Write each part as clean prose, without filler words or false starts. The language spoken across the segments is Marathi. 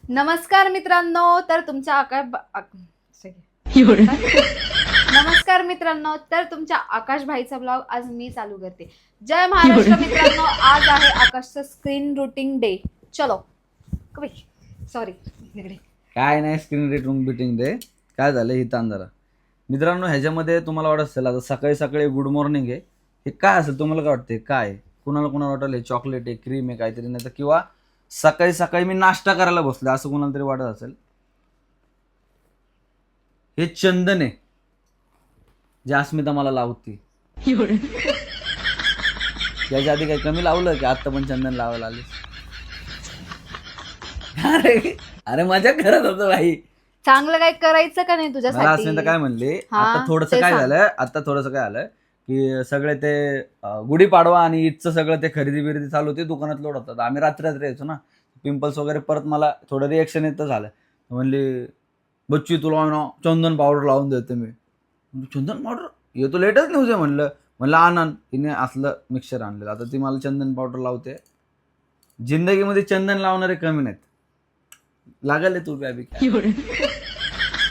नमस्कार मित्रांनो, तर तुमच्या नमस्कार मित्रांनो, तर तुमच्या आकाश भाईचा ब्लॉग आज मी चालू करते. जय महाराष्ट्र मित्रांनो, आज आहे आकाशचं स्क्रीन रुटीन डे. चलो सॉरी इकडे काय नाही स्क्रीन रेटिंग बिटिंग दे. काय झालं ही जरा मित्रांनो, ह्याच्यामध्ये तुम्हाला वाटत असेल आता सकाळी सकाळी गुड मॉर्निंग आहे, हे काय असेल तुम्हाला काय वाटते? काय कुणाला कुणाला वाटेल हे चॉकलेट आहे, क्रीम आहे, काहीतरी, नाही तर किंवा सकाळी सकाळी मी नाश्ता करायला बसलो असं कुणाला तरी वाटत असेल. हे चंदन आहे जे अस्मिता मला लावती. याच्या आधी काही कमी लावलं की आता पण चंदन लावायला आले? अरे अरे मजा करत होतो भाई. चांगलं काय करायचं का नाही मला तुझ्यासाठी? अस्मिता काय म्हणली, हा, आता थोडस ते काय सांग. झालं, आता थोडंसं काय आलं की सगळे ते गुढीपाडवा आणि ईदचं सगळं ते खरेदी बिरेदी चालू होती, दुकानात लोड होतात. आम्ही रात्री रात्री यायचो ना, पिंपल्स वगैरे, परत मला थोडं रिएक्शन येतं झालं. म्हणली बच्ची तुला ना चंदन पावडर लावून देते मी. चंदन पावडर येतो लेटच न्यूज आहे म्हणलं. म्हणलं आनंद तिने असलं मिक्सर आणलेलं, आता ती मला चंदन पावडर लावते. जिंदगीमध्ये चंदन लावणारे कमी नाहीत. लागल तू बी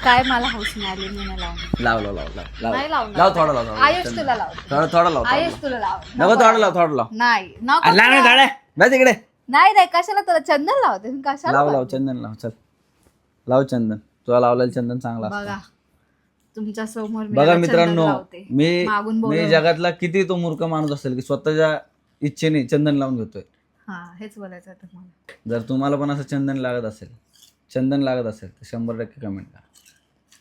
काय मला हौस मिळाली मी नाही लावणार. लाव लाव लाव लाव लाव नाही लावणार. लाव थोडा लाव आयुष तुला लाव. थोडा लाव आयुष तुला लाव. नको थोडा लाव थोडा लाव. नाही नको अरे लाव ना तुला. झाडे बस इकडे. नाही नाही, कशाला तुला चंदन लावते मी, कशाला लाव लाव लावते? चंदन लाव, चल लाव चंदन. तुला लावलेलं चंदन चांगला असतं. बघा तुमच्या समोर मी बघा आता मित्रांनो, चंदन लावते. मी मागून मी बोलव. जगातला किती तो मूर्ख माणूस असेल की स्वतःच्या इच्छेने चंदन लावून घेतोय. हा हेच बोलायचं आहे तुम्हाला. जर तुम्हाला पण असं चंदन लागत असेल तर 100% कमेंट करा.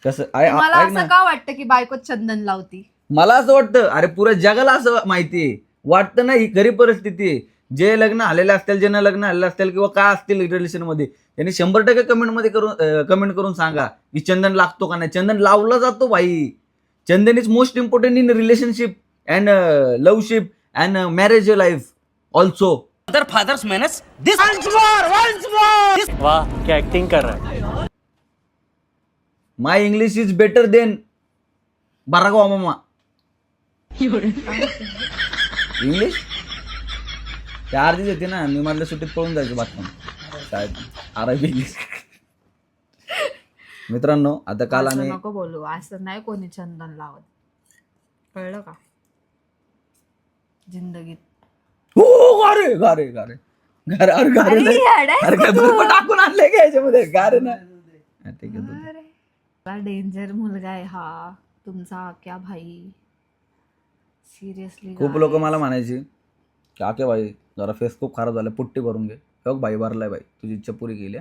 कसं मला ऐक असं ना, का वाटतं की बायको चंदन लावती? मला असं वाटतं, अरे पुऱ्या जगाला असं माहितीये, वाटतं ना, ही खरी परिस्थिती आहे. जे लग्न आलेले असतील, ज्यांना लग्न आलेलं असतील किंवा काय असतील रिलेशन मध्ये, त्यांनी 100% कमेंट करून सांगा की चंदन लागतो का नाही. चंदन लावला जातो भाई. चंदन is most important in relationship and loveship and marriage life also. Fathers means this वाह क्या एक्टिंग कर रहा है. My English is better than Barack Obama. English ते अर्धीच येते ना, मी मधल्या सुट्टीत पळून जायचो बाथरूम शाळेत. अरबी इंग्लिश. मित्रांनो, आता काल असं आम्ही नको बोलू, असं नाही कोणी चंदन लावत, कळलं का? जिंदगीत हो गारे गारे गारे गारे अरे गारे अरे नाही. येडा आहेस अरे का काय तू? बर्फ टाकून आणले का याच्यामध्ये? गारे ना. हा, ठीक आहे, ठीक आहे. डेंजर मुलगा आहे हा तुमचा क्या भाई. सिरियसली खूप लोक मला म्हणायची की आके भाई जरा फेस खूप खराब झाला, पुट्टी भरून घे. बघ भाई भरलाय भाई, तुझी इच्छा पुरी केली.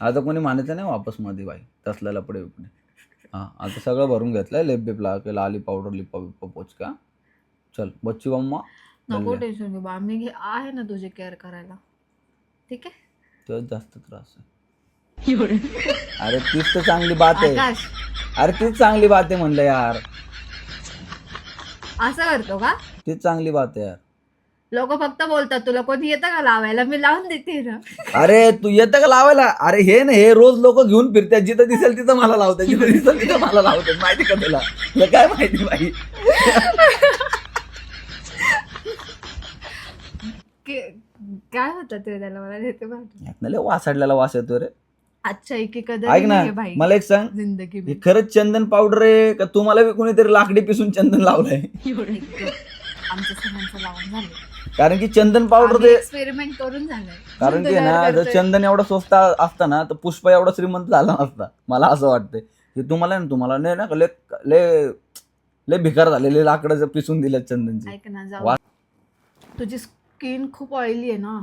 आता कोणी म्हणायचं नाही वापस मध्ये भाई तसला लपडे बिपडे. हा आता सगळं भरून घेतलंय, लेप बिप लावला, आली पावडर, लिपा बिप्पा पोचका. चल बच्ची बम्मा नको टेन्शन घेऊ बा, मी आहे ना तुझी केअर करायला, ठीक आहे? तुझ्यात जास्त त्रास आहे. अरे तीच तर चांगली बात आहे. आकाश अरे तीच चांगली बात आहे म्हणलं यार, असं करतो का? तीच चांगली बात आहे यार. लोक फक्त बोलतात तुला कोणी येतं का लावायला, मी लावून देते ना. अरे तू येतं का लावायला? अरे हे ना, हे रोज लोक घेऊन फिरतात, जिथं दिसेल तिथं मला लावतात, जिथं दिसेल तिथं मला लावतात. माहिती का तुला? तुला काय माहिती भाई? काय होतं ते त्याला, मला देते पाठवून. यातनं लय वासाडलेला वास येतो रे. अच्छा एक कदर ऐक ना, नाहीये भाई मला एक सांग, जिंदगी हे में. खरंच चंदन पावडर आहे का तुम्हाला बी कोणीतरी लाकडी पिसून चंदन लावलंय? आमच्या सगळ्यांचं लावून झालं, कारण की चंदन पावडर ते, एक्सपेरिमेंट करून झालंय. कारण की तयार ना जर करतोय. चंदन एवढं स्वस्त असतं ना तर पुष्पा एवढा श्रीमंत झाला नसता. मला असं वाटतंय की तुम्हाला नाही ना लय लय लय भिकार झालेले लाकडाचं पिसून दिलं चंदनची. ऐक ना जाऊ, वा- तुझी स्किन खूप ऑइली आहे ना,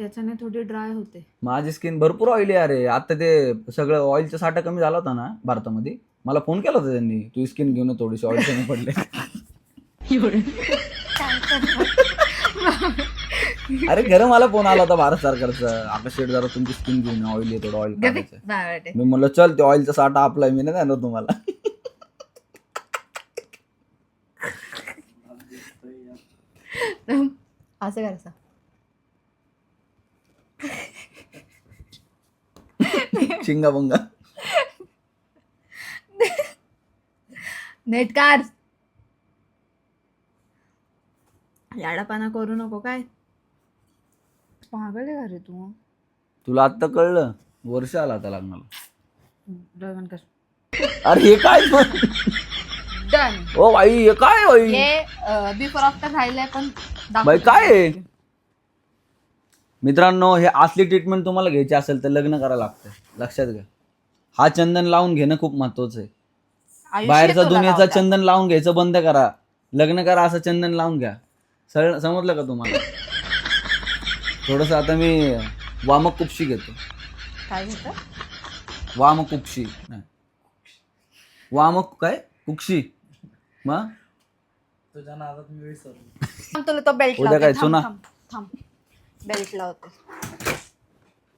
याच्याने थोडी ड्राय होते. माझी स्किन भरपूर ऑइली आहे. अरे आता ते सगळं ऑइलचा साठा कमी झाला होता ना भारतामध्ये, मला फोन केला होता त्यांनी, तुझी स्किन घेऊन थोडीशी ऑइल कमी पडले. अरे खरं मला फोन आला होता भारत सरकारचा, आकाश शेठ जरा तुमची स्किन घेऊन ऑइली आहे, थोडं ऑइल काढायचं. मी म्हणलं चल, ते ऑइलचा साठा आपलाय, मी नाही देणार तुम्हाला. असं करायचं. शिंगा बंगा. नेट कार याडापाना करू नको काय, पागल आहे का रे तू? तुला आत्ता कळलं? वर्ष आला आता लग्नाला. डोळे बंद कर. अरे हे काय डन. ओ बाई हे काय बाई? हे बिफोर आफ्टर राहिलंय पण बाई काय आहे? मित्रांनो, हे असली ट्रीटमेंट तुम्हाला घ्यायची असेल तर लग्न करायला लागतं, लक्षात घ्या. हा चंदन लावून घेणं खूप महत्वाचं आहे. आयुष्य बाहेरचा तुला दुनियाचा लावतात. चंदन लावून घ्यायचं बंद करा. लग्न करा असं चंदन लावून घ्या. समजलं का तुम्हाला? थोडस आता मी वामक कुपशी घेतो. काय घेतं? वामक कुपशी नाही, वामक काय कुक्षी मग तुझ्या नादात मी विसरलो. थांब, तुला तो बेल्ट उद्या काय लावते. चुना? थांब बेल्ट लावते.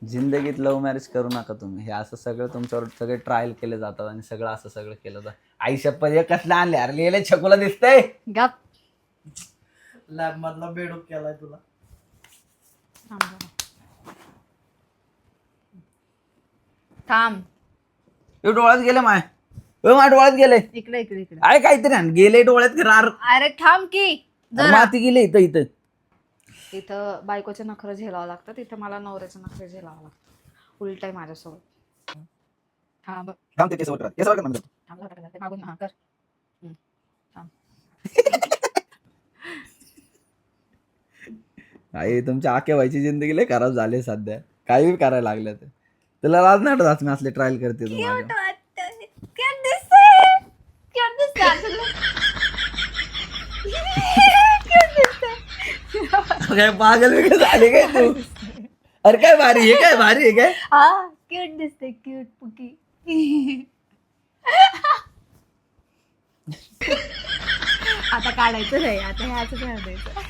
जिंदगीत लव्ह मॅरेज करू नका तुम्ही. हे असं सगळं तुमच्यावर सगळे ट्रायल केले जातात आणि सगळं असं सगळं केलं जातं. आई शपथ हे कसलं आणले? अरे लिहिले छकुला दिसतंय. गप. लॅब मधला बेडूक केलाय तुला. थांब जरा. थांब. हे डोळ्यात गेले माझ्या डोळ्यात गेले. इकडे इकडे इकडे. अरे काहीतरी आण. गेले डोळ्यात रार. अरे थांब की जरा. माती गेले इथं इथं. इथं बायकोचे नखरं झेलावं लागतात, इथं मला नवऱ्याचे नखरे झेलावं लागतात. उलट आहे माझ्यासोबत. थांब थांब ते केसवर करा. केसवर करा म्हणजे. थांब जरा करते. मागून हा कर. थांब. आई तुमच्या आख्या व्हायची जिंदगी लय खराब झाली सध्या. काही करायला लागल्या तर तुला लाज नाही वाटत? मी असले ट्रायल करते तू माझ्या. क्यूट दिसतंय. क्यूट दिसतंय असं. क्यूट दिसतंय. काय पागल वेगळे झाले काय तू? अरे काय भारी हे काय भारी आहे काय? हा क्यूट दिसते. क्यूट पुकी. आता काढायचं नाही. आता हे असं काढायचं.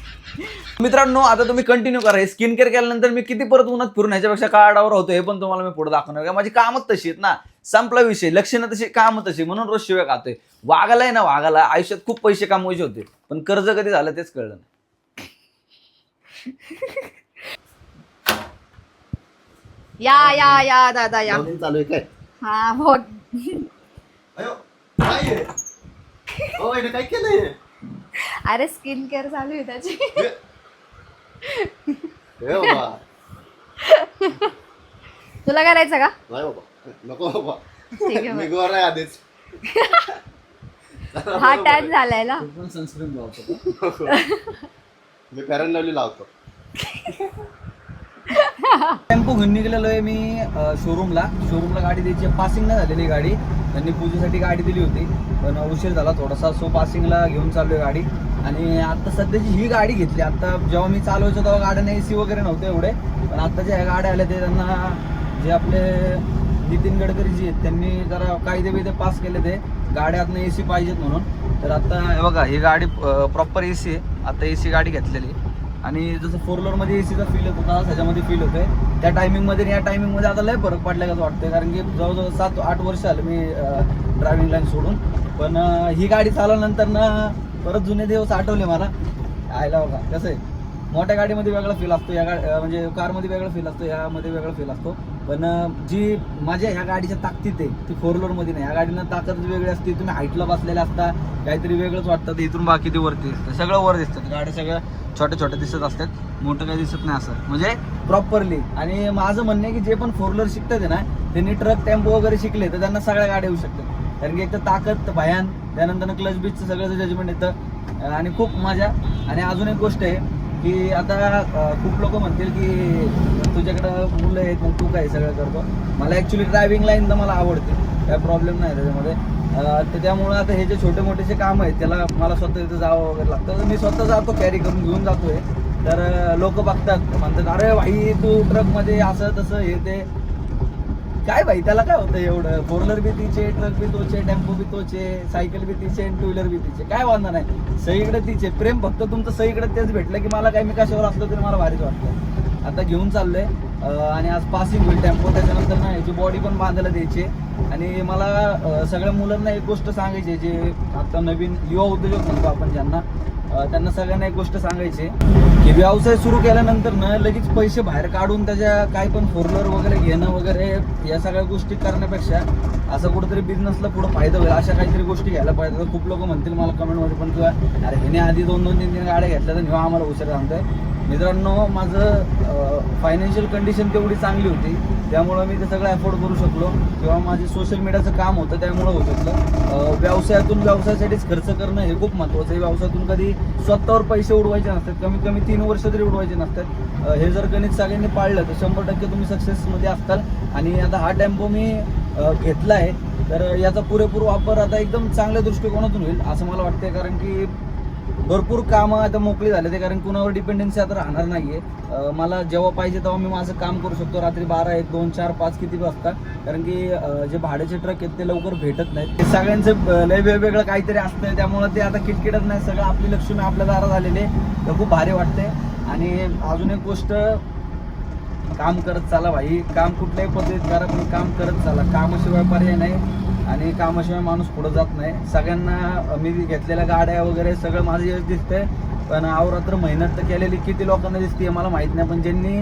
मित्रांनो, आता तुम्ही कंटिन्यू करा. हे स्किन केअर केल्यानंतर मी किती परत उन्हात फिरून ह्याच्यापेक्षा काळावर होतो हे पण तुम्हाला मी पुढे दाखवणार. माझी कामच तशी आहेत ना. संपला विषय. लक्षणं तशी, काम तशी, म्हणून रोज शिव्या खातोय. वागायला आहे ना, वागायला आयुष्यात खूप पैसे कमवायचे होते पण कर्ज कधी झालं तेच कळलं नाही. या दादा या. चालू आहे काय? हा बोल. अयो काय आहे? हो याने काय केलंय? अरे स्किन केअर चालू आहे त्याची. हे बाबा तुला करायचं का? नाही बाबा, नको बाबा, ठीक आहे मी बरं. गोरा आहे आधीच. हा टॅन झालाय ना. तू पण सनस्क्रीन लावतो का? मी फेअर अँड लवली लावतो. टेम्पो घेऊन निघलेलो आहे मी शोरूमला गाडी द्यायची. पासिंग नाही झालेली गाडी, त्यांनी पूजेसाठी गाडी दिली होती पण उशीर झाला थोडासा. सो पासिंगला घेऊन चाललोय गाडी. आणि आता सध्याची ही गाडी घेतली. आता जेव्हा मी चालवायचो तेव्हा गाड्यांना AC वगैरे नव्हते एवढे, पण आता ज्या गाड्या आल्या ते त्यांना जे आपले नितीन गडकरी जी आहेत त्यांनी जरा कायदे बिदे पास केले ते गाड्यातनं AC पाहिजेत म्हणून. तर आता हे बघा, ही गाडी प्रॉपर AC आहे. आता AC गाडी घेतलेली आणि जसं 4 व्हीलरमध्ये ACचा फील येत होता ह्याच्यामध्ये फील होतोय. त्या टायमिंगमध्ये आणि या टायमिंगमध्ये आता लय फरक पडला का वाटतंय, कारण की जवळजवळ 7-8 वर्ष झालं मी ड्रायव्हिंग लाईन सोडून. पण ही गाडी चालवल्यानंतर ना परत जुने दिवस आठवले मला. आयला बघा कसं आहे, मोठ्या गाडीमध्ये वेगळा फील असतो, या म्हणजे कारमध्ये वेगळा फील असतो, यामध्ये वेगळा फील असतो. पण जी माझ्या ह्या गाडीच्या ताकदीत आहे ती 4 व्हीलरमध्ये नाही. ह्या गाडीनं ताकदच वेगळी असते. तुम्ही हाईटला बसलेले असता काहीतरी वेगळंच वाटतं. इथून बाकी ते वरती दिसतं, सगळं वर दिसतात. गाड्या सगळ्या छोट्या छोट्या दिसत असतात, मोठं काही दिसत नाही असं म्हणजे प्रॉपरली. आणि माझं म्हणणं आहे की जे पण 4 व्हीलर शिकतात ना त्यांनी ट्रक टेम्पो वगैरे शिकले तर त्यांना सगळ्या गाड्या येऊ शकतात. कारण की एक तर ताकद भयान, त्यानंतर क्लच बीचचं सगळ्याचं जजमेंट येतं आणि खूप मजा. आणि अजून एक गोष्ट आहे की आता खूप लोक म्हणतील की तुझ्याकडं मुलं आहेत मग तू काय सगळं करतो. मला ॲक्च्युली ड्रायव्हिंग लाईन तर मला आवडते, काय प्रॉब्लेम नाही त्याच्यामध्ये. तर त्यामुळं आता हे जे छोटे मोठेचे काम आहेत त्याला मला स्वतः इथं जावं वगैरे लागतं. तर मी स्वतः जातो, कॅरी करून घेऊन जातोय. तर लोक बघतात, म्हणतात अरे भाई तू ट्रकमध्ये असं तसं हे ते. काय भाई त्याला काय होतं एवढं? 4 व्हीलर बी तिचे, ट्रक बी तोचे, टेम्पो बी तोचे, सायकल बी तिचे, 2 व्हीलर बी तिचे, काय वांधा नाही. सगळीकडे तिचे प्रेम. फक्त तुमचं सगळीकडे तेच भेटलं की मला काय, मी कशावर असलो तरी मला भारीच वाटतं. आता घेऊन चाललोय आणि आज पासिंग होईल टेम्पो. त्याच्यानंतर ना याची बॉडी पण बांधायला द्यायची. आणि मला सगळ्या मुलांना एक गोष्ट सांगायची, जे आता नवीन युवा उद्योजक म्हणतो आपण ज्यांना, त्यांना सगळ्यांना एक गोष्ट सांगायची की व्यवसाय सुरू केल्यानंतर ना लगेच पैसे बाहेर काढून त्याच्या काय पण 4 व्हीलर वगैरे घेणं वगैरे या सगळ्या गोष्टी करण्यापेक्षा असं कुठेतरी बिझनेसला पुढं फायदा होईल अशा काहीतरी गोष्टी घ्यायला पाहिजे. खूप लोक म्हणतील मला कमेंटमध्ये पण किंवा अरे ह्याने आधी 2-2-3-3 गाड्या घेतल्या तर आम्हाला उशीर सांगतोय. मित्रांनो माझं फायनान्शियल कंडिशन तेवढी चांगली होती, त्यामुळं मी ते सगळं अफोर्ड करू शकलो, किंवा माझे सोशल मीडियाचं काम होतं त्यामुळं होऊ शकलं. व्यवसायासाठीच खर्च करणं हे खूप महत्त्वाचं आहे. व्यवसायातून कधी स्वतःवर पैसे उडवायचे नसतात, कमीत कमी 3 वर्ष तरी उडवायचे नसतात. हे जर गणित सगळ्यांनी पाळलं तर 100% तुम्ही सक्सेसमध्ये असताल. आणि आता हा टेम्पो मी घेतला आहे, तर याचा पुरेपूर वापर आता एकदम चांगल्या दृष्टिकोनातून होईल असं मला वाटतंय, कारण की भरपूर कामं आता मोकळी झाले ते, कारण कुणावर डिपेंडन्सी आता राहणार नाहीये. मला जेव्हा पाहिजे तेव्हा मी माझं काम करू शकतो, रात्री 12, 1, 2, 4, 5 किती वाजता, कारण की जे भाड्याचे ट्रक आहेत ते लवकर भेटत नाहीत. ते सगळ्यांचं लय वेगवेगळं काहीतरी असतं, त्यामुळे ते आता किटकिटत नाही. सगळं आपली लक्ष्मी आपल्या दारात आलेले, तर खूप भारी वाटते. आणि अजून एक गोष्ट, काम करत चाला भाई, काम कुठल्याही पद्धतीत करा पण काम करत चाला. कामाशिवाय पर्याय नाही आणि कामाशिवाय माणूस पुढे जात नाही. सगळ्यांना मी घेतलेल्या गाड्या वगैरे सगळं माझं यश दिसतंय, पण अवरात्र मेहनत तर केलेली किती लोकांना दिसते मला माहीत नाही. पण ज्यांनी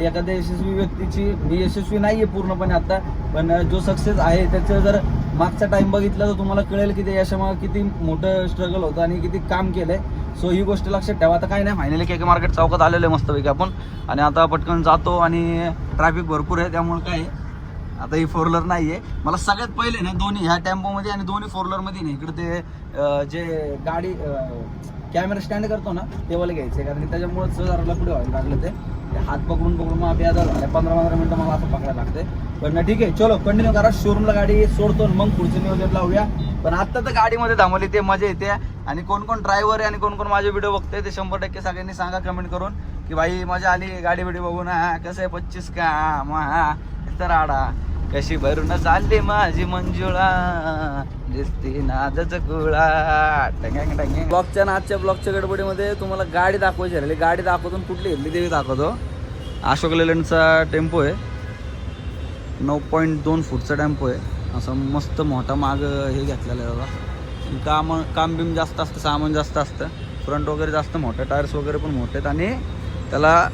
एखाद्या यशस्वी व्यक्तीची, मी यशस्वी नाही आहे पूर्णपणे आता, पण जो सक्सेस आहे त्याचं जर मागचा टाईम बघितला तर तुम्हाला कळेल की ते यशामागे किती मोठं स्ट्रगल होतं आणि किती काम केलं आहे. सो ही गोष्ट लक्षात ठेवा. आता काय नाही, फायनली के मार्केट चौकात आलेलं आहे मस्तपैकी आपण, आणि आता पटकन जातो. आणि ट्रॅफिक भरपूर आहे, त्यामुळे काय आता ही 4 व्हीलर नाही आहे. मला सगळ्यात पहिले ना दोन्ही ह्या टेम्पोमध्ये आणि दोन्ही 4 व्हीलरमध्ये नाही, इकडे ते जे गाडी कॅमेरा स्टँड करतो ना तेव्हा घ्यायचं, कारण की त्याच्यामुळे जरा पुढे व्हायला लागलं. ते हात पकडून मग बेदा झाला, 15-15 मिनटं मला असं पकडायला लागते. पण ठीक आहे, चलो कंटिन्यू करा. शोरूमला गाडी सोडतो मग पुढचं नियोजन लावूया. पण आत्ता तर गाडीमध्ये थांबवली ते मजा येते. आणि कोण कोण ड्रायव्हर आहे आणि कोण कोण माझे व्हिडिओ बघते ते 100% सगळ्यांनी सांगा कमेंट करून की भाई मजा आली गाडी बिडी बघून. कसं आहे 25 का तर आडा कशी भरून चालली माझी मंजुळा, दिसती नादच कुळा टंग टंग. ब्लॉगच्या आजच्या ब्लॉगच्या गडबडीमध्ये तुम्हाला गाडी दाखवायची राहिली. गाडी दाखवतो कुठली घेतली ते दाखवतो. अशोक लेलंडचा टेम्पो आहे, 9.2 फूटचा टेम्पो आहे. असं मस्त मोठा माग हे घेतलेलं आहे बघा. काम बिम जास्त असतं, सामान जास्त असतं, फ्रंट वगैरे जास्त मोठं, टायर्स वगैरे पण मोठे आहेत. आणि त्याला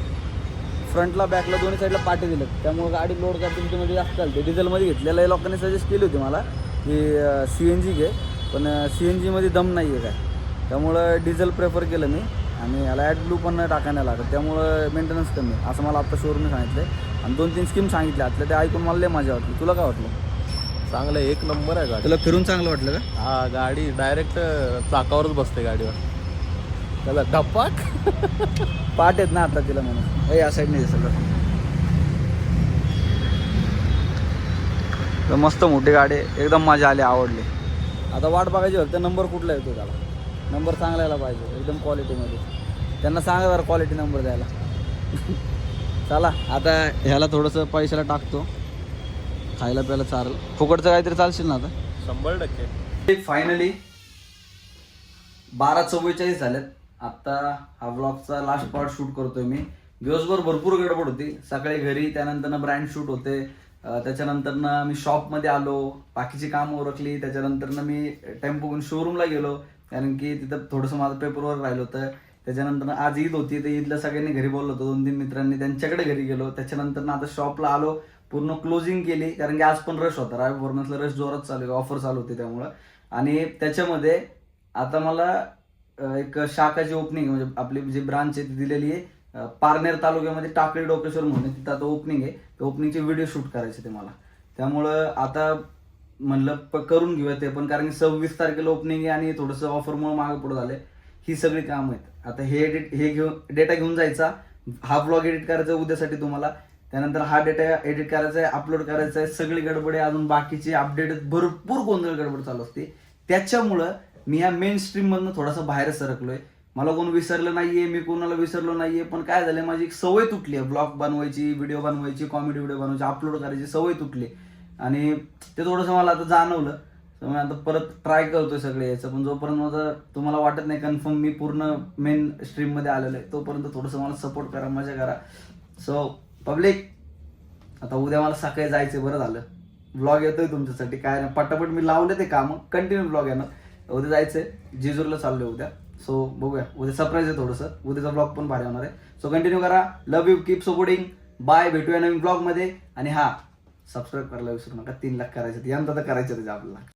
फ्रंटला बॅकला दोन्ही साईडला पाटे दिलेत, त्यामुळे गाडी लोड करते तुमच्यामध्ये जास्त चालते. डिझेलमध्ये घेतलेलं आहे, लोकांनी सजेस्ट केली होती मला की CNG घे, पण CNGमध्ये दम नाही आहे काय, त्यामुळं डिझेल प्रेफर केलं मी. आणि याला ॲडब्लू पण टाकायला लागत, त्यामुळं मेंटेनन्स कमी, असं मला आत्ता शोरूमने सांगितलं आहे. आणि 2-3 स्कीम सांगितल्या आतल्या, ते ऐकून मला लय मजा वाटली. तुला काय वाटलं? चांगलं आहे, 1 नंबर आहे गाडी. तुला फिरून चांगलं वाटलं का? हा, गाडी डायरेक्ट चाकावरच बसते गाडीवर, त्याला धपाक पाट आहेत ना आता तिला म्हणून. या साईडने दिसलं तर मस्त मोठी गाडी, एकदम मजा आली, आवडली. आता वाट बघायची फक्त नंबर कुठला येतो त्याला. नंबर चांगला यायला पाहिजे एकदम क्वालिटीमध्ये. त्यांना सांगा जरा क्वालिटी नंबर द्यायला. चला आता ह्याला थोडंसं पैशाला टाकतो, खायला प्यायला चालेल, फुकटचं काहीतरी चालशील ना आता. 100%. फायनली 12:44 झालेत. आत्ता हा व्लॉगचा लास्ट पार्ट शूट करतोय मी. दिवसभर भरपूर गडबड होती, सकाळी घरी, त्यानंतर ब्रँड शूट होते, त्याच्यानंतर मी शॉपमध्ये आलो, बाकीची कामं उरकली, त्याच्यानंतर मी टेम्पो घेऊन शोरूमला गेलो, कारण की तिथं थोडंसं माझं पेपरवर्क राहिलं होतं. त्याच्यानंतर आज ईद होती, तर ईदला सगळ्यांनी घरी बोललो होतो, 2-3 मित्रांनी, त्यांच्याकडे घरी गेलो. त्याच्यानंतर आता शॉपला आलो, पूर्ण क्लोजिंग केली, कारण की आज पण रश होता, रायपूरमधला रश जोरात चालू आहे, ऑफर चालू होती त्यामुळं. आणि त्याच्यामध्ये आता मला एक शाखाची ओपनिंग, म्हणजे आपली जी ब्रांच आहे ती दिलेली आहे पारनेर तालुक्यामध्ये टाकळी डोकेश्वर म्हणून, तिथं आता ओपनिंग आहे. त्या ओपनिंगचे व्हिडिओ शूट करायचे ते मला, त्यामुळं आता म्हणलं करून घेऊया ते पण, कारण की 26 तारखेला ओपनिंग आहे आणि थोडंसं ऑफरमुळे मागे पुढे झालंय. ही सगळी कामं आहेत. आता हे डेटा घेऊन जायचा, हा ब्लॉग एडिट करायचा उद्यासाठी तुम्हाला, त्यानंतर हा डेटा एडिट करायचा आहे, अपलोड करायचा आहे, सगळी गडबड आहे, अजून बाकीची अपडेट भरपूर गोंधळ गडबड चालू असते. त्याच्यामुळं मी या मेन स्ट्रीममधनं थोडासा बाहेर सरकलोय. मला कोण विसरलं नाहीये, मी कोणाला विसरलो नाहीये, पण काय झालं, माझी एक सवय तुटली आहे, ब्लॉग बनवायची, व्हिडिओ बनवायची, कॉमेडी व्हिडिओ बनवायची, अपलोड करायची सवय तुटली. आणि ते थोडंसं मला आता जाणवलं, तर मी आता परत ट्राय करतोय सगळे याचं. पण जोपर्यंत माझं तुम्हाला वाटत नाही कन्फर्म मी पूर्ण मेन स्ट्रीममध्ये आलेलो आहे, तोपर्यंत थोडंसं मला सपोर्ट करा, मजा करा. सो पब्लिक, आता उद्या मला सकाळी जायचं, बरं झालं ब्लॉग येतोय तुमच्यासाठी. काय नाही, पटापट मी लावले ते कामं, कंटिन्यू ब्लॉग येणार. उद्या जायचंय, जेजूरला चाललोय उद्या. सो बघूया, उद्या सरप्राईज आहे थोडंसं, उद्याचा ब्लॉग पण भारी होणार आहे. सो कंटिन्यू करा. Love you, keep supporting. Bye, भेटूया नवीन ब्लॉगमध्ये. आणि हा, सबस्क्राईब करायला विसरू नका. 3 लाख करायचे, यंदा तर करायचं त्याच्या आपल्याला.